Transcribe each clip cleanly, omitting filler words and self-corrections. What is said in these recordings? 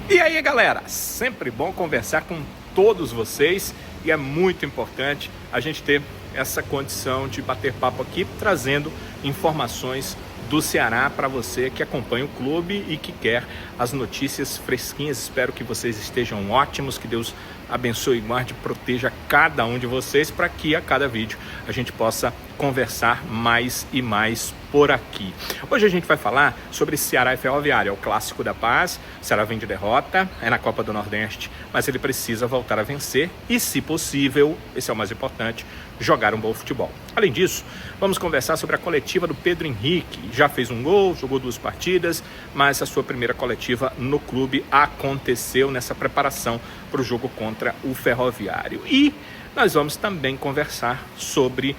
E aí, galera, sempre bom conversar com todos vocês e é muito importante a gente ter essa condição de bater papo aqui, trazendo informações do Ceará para você que acompanha o clube e que quer as notícias fresquinhas. Espero que vocês estejam ótimos, que Deus abençoe, guarde e proteja cada um de vocês para que a cada vídeo a gente possa conversar mais e mais por aqui. Hoje a gente vai falar sobre Ceará e Ferroviário, é o clássico da paz. O Ceará vem de derrota, é na Copa do Nordeste, mas ele precisa voltar a vencer e, se possível, esse é o mais importante, jogar um bom futebol. Além disso, vamos conversar sobre a coletiva do Pedro Henrique. Já fez um gol, jogou 2 partidas, mas a sua primeira coletiva no clube aconteceu nessa preparação para o jogo contra o Ferroviário. E nós vamos também conversar sobre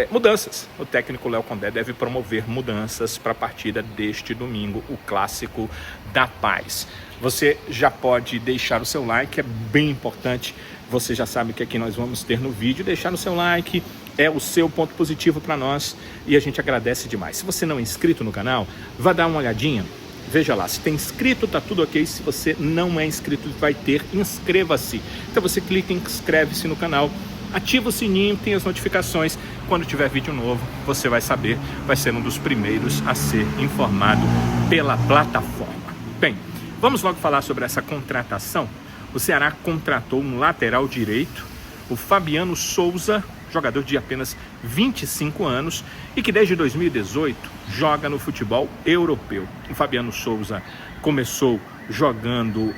mudanças. O técnico Léo Condé deve promover mudanças para a partida deste domingo, o clássico da paz. Você já pode deixar o seu like, é bem importante. Você já sabe que aqui nós vamos ter no vídeo. Deixar o seu like é o seu ponto positivo para nós e a gente agradece demais. Se você não é inscrito no canal, vá dar uma olhadinha. Veja lá, se tem inscrito, tá tudo ok. Se você não é inscrito, vai ter, inscreva-se. Então você clica em inscreve-se no canal, ativa o sininho, tem as notificações. Quando tiver vídeo novo, você vai saber, vai ser um dos primeiros a ser informado pela plataforma. Bem, vamos logo falar sobre essa contratação. O Ceará contratou um lateral direito, o Fabiano Souza, jogador de apenas 25 anos e que desde 2018 joga no futebol europeu. O Fabiano Souza começou jogando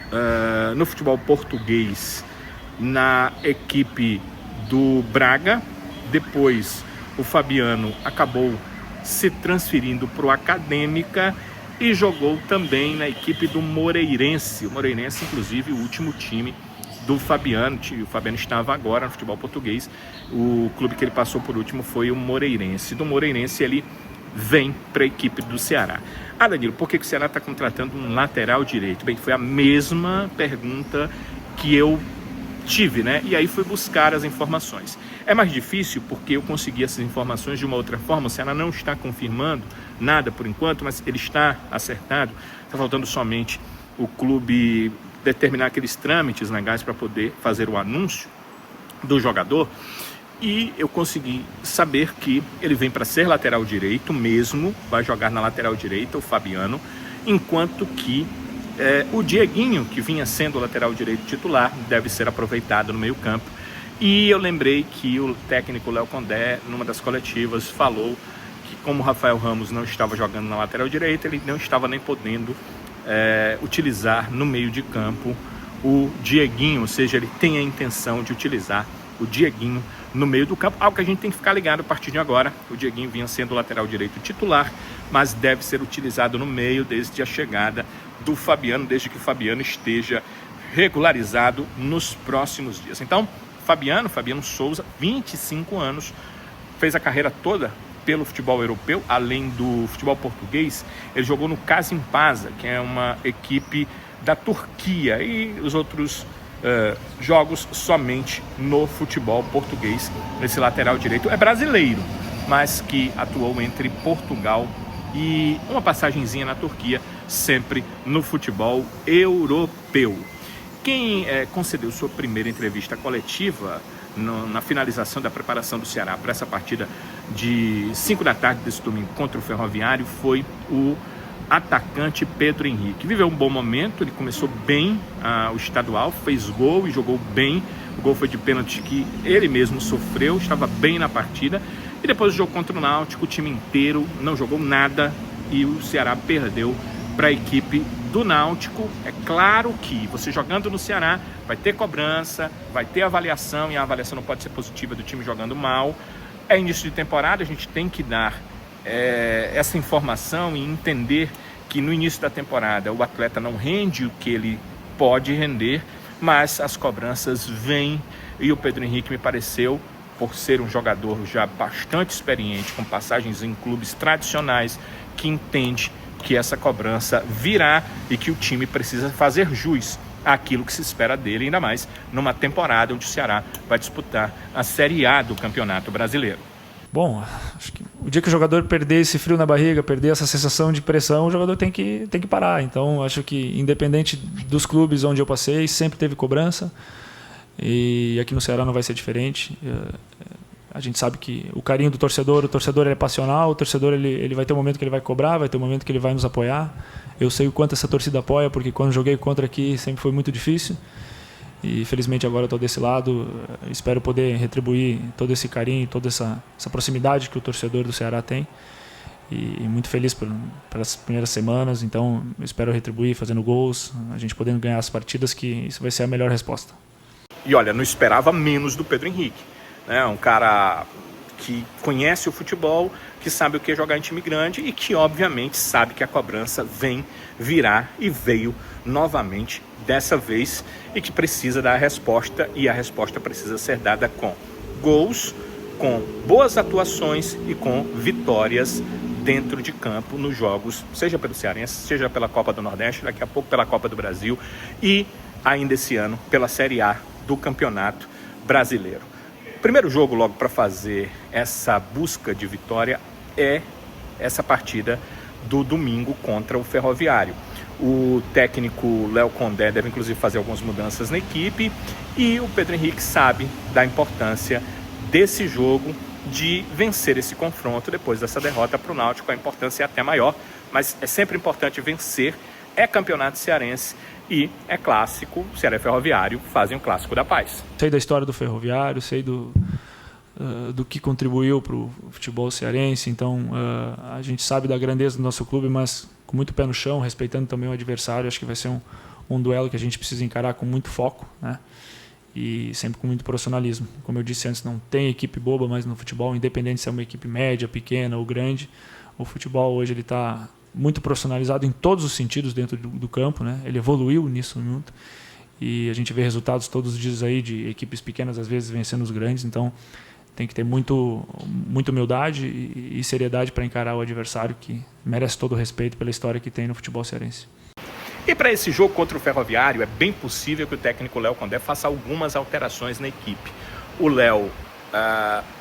no futebol português na equipe do Braga. Depois o Fabiano acabou se transferindo para o Acadêmica e jogou também na equipe do Moreirense. O Moreirense, inclusive, o último time do Fabiano. O Fabiano estava agora no futebol português. O clube que ele passou por último foi o Moreirense. Do Moreirense ele vem para a equipe do Ceará. Danilo, por que o Ceará está contratando um lateral direito? Bem, foi a mesma pergunta que eu tive, né? E aí fui buscar as informações. É mais difícil porque eu consegui essas informações de uma outra forma. O Ceará não está confirmando nada por enquanto, mas ele está acertado. Está faltando somente o clube determinar aqueles trâmites legais para poder fazer o anúncio do jogador. E eu consegui saber que ele vem para ser lateral direito mesmo, vai jogar na lateral direita, o Fabiano, enquanto que o Dieguinho, que vinha sendo o lateral direito titular, deve ser aproveitado no meio campo. E eu lembrei que o técnico Léo Condé, numa das coletivas, falou que como o Rafael Ramos não estava jogando na lateral direita, ele não estava nem podendo utilizar no meio de campo o Dieguinho, ou seja, ele tem a intenção de utilizar o Dieguinho no meio do campo, algo que a gente tem que ficar ligado a partir de agora. O Dieguinho vinha sendo o lateral direito titular, mas deve ser utilizado no meio desde a chegada do Fabiano, desde que o Fabiano esteja regularizado nos próximos dias. Então, Fabiano Souza, 25 anos, fez a carreira toda pelo futebol europeu, além do futebol português. Ele jogou no Kasimpasa, que é uma equipe da Turquia, e os outros jogos somente no futebol português. Esse lateral direito é brasileiro, mas que atuou entre Portugal e uma passagenzinha na Turquia, sempre no futebol europeu. Quem concedeu sua primeira entrevista coletiva na finalização da preparação do Ceará para essa partida de 5 da tarde desse domingo contra o Ferroviário foi o atacante Pedro Henrique. Viveu um bom momento, ele começou bem o estadual, fez gol e jogou bem. O gol foi de pênalti que ele mesmo sofreu, estava bem na partida. E depois do jogo contra o Náutico, o time inteiro não jogou nada e o Ceará perdeu para a equipe do Náutico. É claro que você jogando no Ceará vai ter cobrança, vai ter avaliação, e a avaliação não pode ser positiva do time jogando mal. É início de temporada, a gente tem que dar essa informação e entender que no início da temporada o atleta não rende o que ele pode render, mas as cobranças vêm, e o Pedro Henrique me pareceu, por ser um jogador já bastante experiente, com passagens em clubes tradicionais, que entende que essa cobrança virá e que o time precisa fazer jus àquilo que se espera dele, ainda mais numa temporada onde o Ceará vai disputar a Série A do Campeonato Brasileiro. Bom, acho que o dia que o jogador perder esse frio na barriga, perder essa sensação de pressão, o jogador tem que parar. Então, acho que independente dos clubes onde eu passei, sempre teve cobrança. E aqui no Ceará não vai ser diferente. A gente sabe que o carinho do torcedor, o torcedor é passional, o torcedor ele vai ter um momento que ele vai cobrar, vai ter um momento que ele vai nos apoiar. Eu sei o quanto essa torcida apoia, porque quando joguei contra aqui sempre foi muito difícil. E felizmente agora estou desse lado. Espero poder retribuir todo esse carinho, toda essa proximidade que o torcedor do Ceará tem. E muito feliz pelas primeiras semanas. Então espero retribuir fazendo gols, a gente podendo ganhar as partidas, que isso vai ser a melhor resposta. E olha, não esperava menos do Pedro Henrique, né? Um cara que conhece o futebol, que sabe o que é jogar em time grande e que obviamente sabe que a cobrança virá e veio novamente dessa vez, e que precisa dar a resposta, e a resposta precisa ser dada com gols, com boas atuações e com vitórias dentro de campo nos jogos, seja pelo Cearense, seja pela Copa do Nordeste, daqui a pouco pela Copa do Brasil e ainda esse ano pela Série A do Campeonato Brasileiro. Primeiro jogo logo para fazer essa busca de vitória é essa partida do domingo contra o Ferroviário. O técnico Léo Condé deve inclusive fazer algumas mudanças na equipe, e o Pedro Henrique sabe da importância desse jogo, de vencer esse confronto depois dessa derrota para o Náutico. A importância é até maior, mas é sempre importante vencer. É campeonato cearense e é clássico. Ceará e Ferroviário fazem o clássico da paz. Sei da história do Ferroviário, sei do que contribuiu para o futebol cearense. Então a gente sabe da grandeza do nosso clube, mas com muito pé no chão, respeitando também o adversário. Acho que vai ser um duelo que a gente precisa encarar com muito foco, né? E sempre com muito profissionalismo. Como eu disse antes, não tem equipe boba, mas no futebol, independente se é uma equipe média, pequena ou grande, o futebol hoje ele está muito profissionalizado em todos os sentidos dentro do campo, né? Ele evoluiu nisso muito, e a gente vê resultados todos os dias aí de equipes pequenas às vezes vencendo os grandes. Então tem que ter muita humildade e seriedade para encarar o adversário, que merece todo o respeito pela história que tem no futebol cearense. E para esse jogo contra o Ferroviário, é bem possível que o técnico Léo Condé faça algumas alterações na equipe. O Léo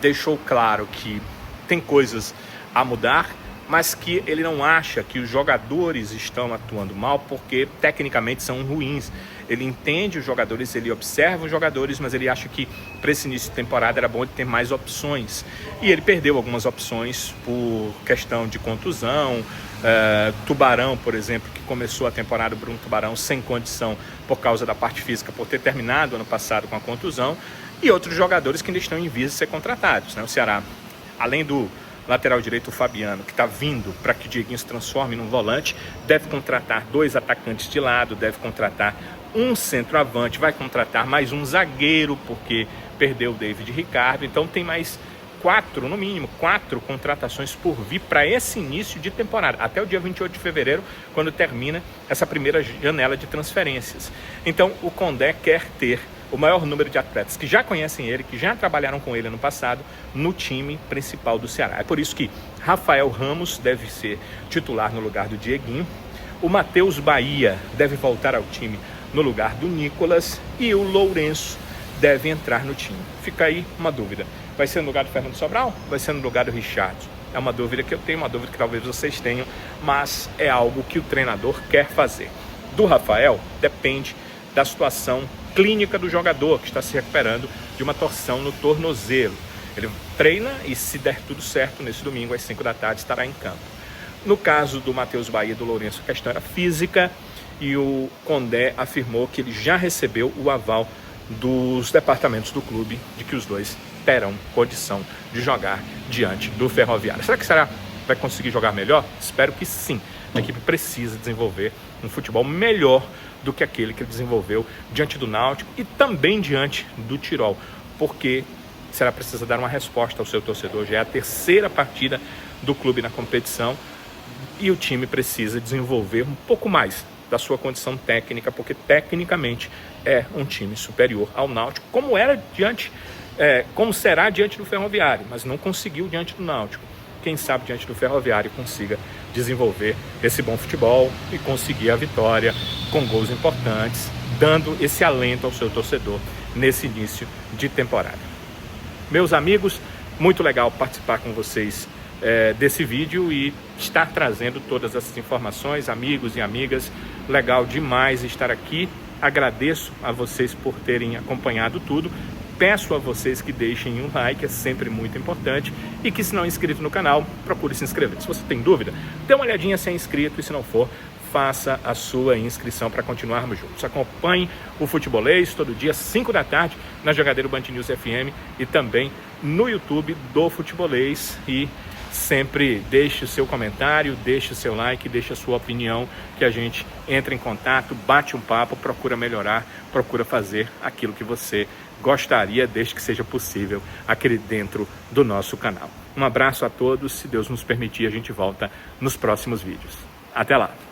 deixou claro que tem coisas a mudar, mas que ele não acha que os jogadores estão atuando mal porque tecnicamente são ruins. Ele entende os jogadores, ele observa os jogadores, mas ele acha que para esse início de temporada era bom ele ter mais opções. E ele perdeu algumas opções por questão de contusão. Tubarão, por exemplo, que começou a temporada, o Bruno Tubarão, sem condição por causa da parte física, por ter terminado ano passado com a contusão, e outros jogadores que ainda estão em vias de ser contratados, né? O Ceará, além do lateral direito, o Fabiano, que está vindo para que o Dieguinho se transforme num volante, deve contratar 2 atacantes de lado, deve contratar um centroavante, vai contratar mais um zagueiro, porque perdeu o David Ricardo. Então tem mais 4, no mínimo 4 contratações por vir para esse início de temporada, até o dia 28 de fevereiro, quando termina essa primeira janela de transferências. Então o Condé quer ter o maior número de atletas que já conhecem ele, que já trabalharam com ele no passado, no time principal do Ceará. É por isso que Rafael Ramos deve ser titular no lugar do Dieguinho, o Matheus Bahia deve voltar ao time no lugar do Nicolas, e o Lourenço deve entrar no time. Fica aí uma dúvida: vai ser no lugar do Fernando Sobral? Vai ser no lugar do Richard? É uma dúvida que eu tenho, uma dúvida que talvez vocês tenham, mas é algo que o treinador quer fazer. Do Rafael depende da situação clínica do jogador, que está se recuperando de uma torção no tornozelo. Ele treina e, se der tudo certo, nesse domingo às 5 da tarde estará em campo. No caso do Matheus Bahia e do Lourenço, a questão era física, e o Condé afirmou que ele já recebeu o aval dos departamentos do clube de que os dois terão condição de jogar diante do Ferroviário. Será que o Ceará vai conseguir jogar melhor? Espero que sim. A equipe precisa desenvolver um futebol melhor do que aquele que ele desenvolveu diante do Náutico e também diante do Tirol, porque o Ceará precisa dar uma resposta ao seu torcedor. Já é a 3ª partida do clube na competição e o time precisa desenvolver um pouco mais da sua condição técnica, porque tecnicamente é um time superior ao Náutico, como será diante do Ferroviário, mas não conseguiu diante do Náutico. Quem sabe diante do Ferroviário consiga desenvolver esse bom futebol e conseguir a vitória com gols importantes, dando esse alento ao seu torcedor nesse início de temporada. Meus amigos, muito legal participar com vocês desse vídeo e estar trazendo todas essas informações. Amigos e amigas, legal demais estar aqui. Agradeço a vocês por terem acompanhado tudo. Peço a vocês que deixem um like, é sempre muito importante, e que, se não é inscrito no canal, procure se inscrever. Se você tem dúvida, dê uma olhadinha se é inscrito, e se não for, faça a sua inscrição para continuarmos juntos. Acompanhe o Futebolês todo dia, 5 da tarde, na Jogadeiro Band News FM e também no YouTube do Futebolês. E sempre deixe o seu comentário, deixe o seu like, deixe a sua opinião, que a gente entra em contato, bate um papo, procura melhorar, procura fazer aquilo que você gostaria, desde que seja possível, aqui dentro do nosso canal. Um abraço a todos, se Deus nos permitir, a gente volta nos próximos vídeos. Até lá!